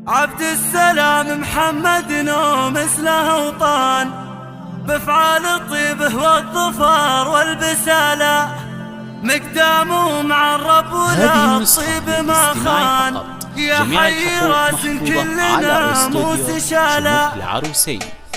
عبد السلام محمد مثله أوطان، بأفعال طيبه والظفر والبسالة، مقدامه مع الرب ولا الطيب ما خان. يا حي راس كلنا موس شالة،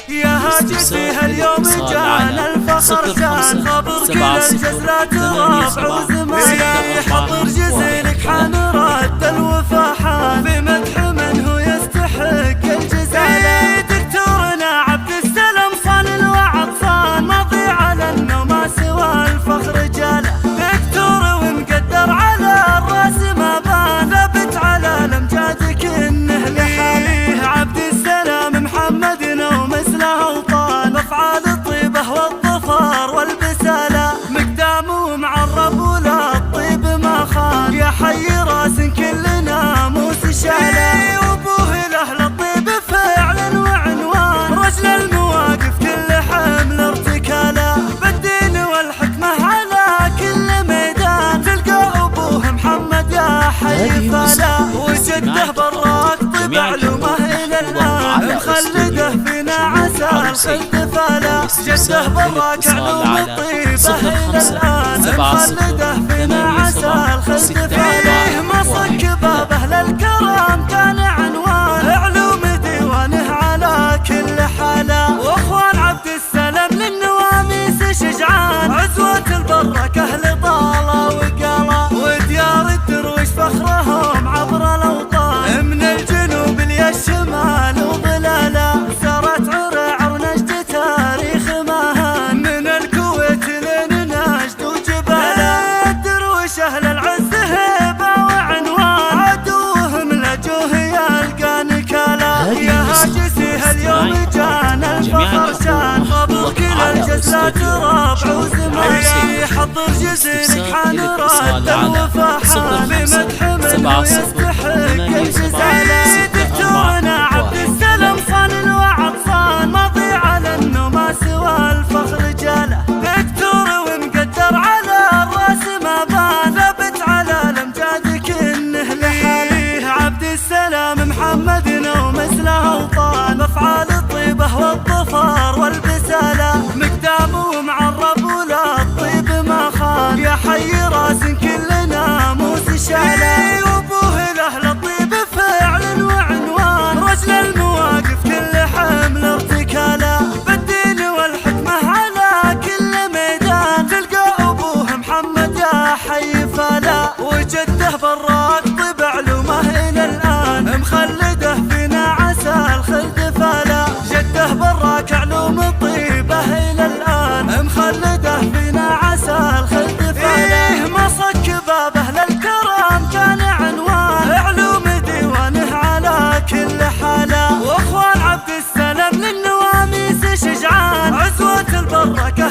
يا هاجي فيها اليوم جانا الفخر شان. خبر كل الجزلات رافع وزمالة، يحضر جزيلك حان رد الوفا حان، في مدح من هو يستحق الجزالة. دكتورنا عبد السلام صان الوعد صان، ماضي على انه ما سوى الفخر جاله. دكتور ومقدر على الراس ما بان، ثابت على الامجاد كنه لحاله. عبد السلام محمد مثله أوطان، بأفعال الطيبه والظفر والبسالة، مقدامه مع الرب ولا الطيب ما خان. يا حي راس كلنا موس شالة، وابوه لاهل الطيب فعل وعنوان، رجل المواقف كل حمل ارتكاله، بالدين والحكمه على كل ميدان، تلقى ابوه محمد يا حي فلا. وجده براق طيب علومه الى الان، مخلده فينا عسى الخلد فلا. جده براك علوم الطيبه الى الان، مخلده فينا عسى الخلد فلا. مصك بابه للكرم كان عنوان، علوم ديوانه على كل حاله. واخوان عبد السلام للنواميس شجعان، عزوة البركه اهل طاله وقاله، وديار الدرويش فخرهم عبر الاوطان، من الجنوب للشمال وظلاله. سارت عرعر ونجد تاريخ مهان، من الكويت لين نجد وجباله. الدرويش اهل العز هيبه وعنوان، عدوهم لجوه يلقى نكاله. يا هاجسيه اليوم جانا الفخر شان، خبر كل الجزلات رابع وزماله، يحضر جزيلك حان رد الوفا حان، بمدح من هو يستحق الجزاله. دكتورنا عبد السلام صان الوعد صان، ماضي على انه ما سوى الفخر جاله. دكتور ومقدر على الراس ما بان، ثابت على الامجاد كنه لحاله. عبد السلام محمد مثله أوطان، بأفعال الطيبه والظفر والبسالة، مقدامه مع الرب ولا الطيب ما خان. يا حي راس كلنا موس شالة، وابوه لاهل الطيب فعل وعنوان، رجل المواقف كل حمل ارتكاله، بالدين والحكمه على كل ميدان، تلقى ابوه محمد يا حي فلا. وجده براق طيب علومه الى الان، مخلده فينا عسى الخلد فلا. جده براك علوم طيبه الى الان، مخلده فينا عسى الخلد فلا. مصك بابه للكرم كان عنوان، علوم ديوانه على كل حاله. واخوان عبد السلام للنواميس شجعان، عزوة البركه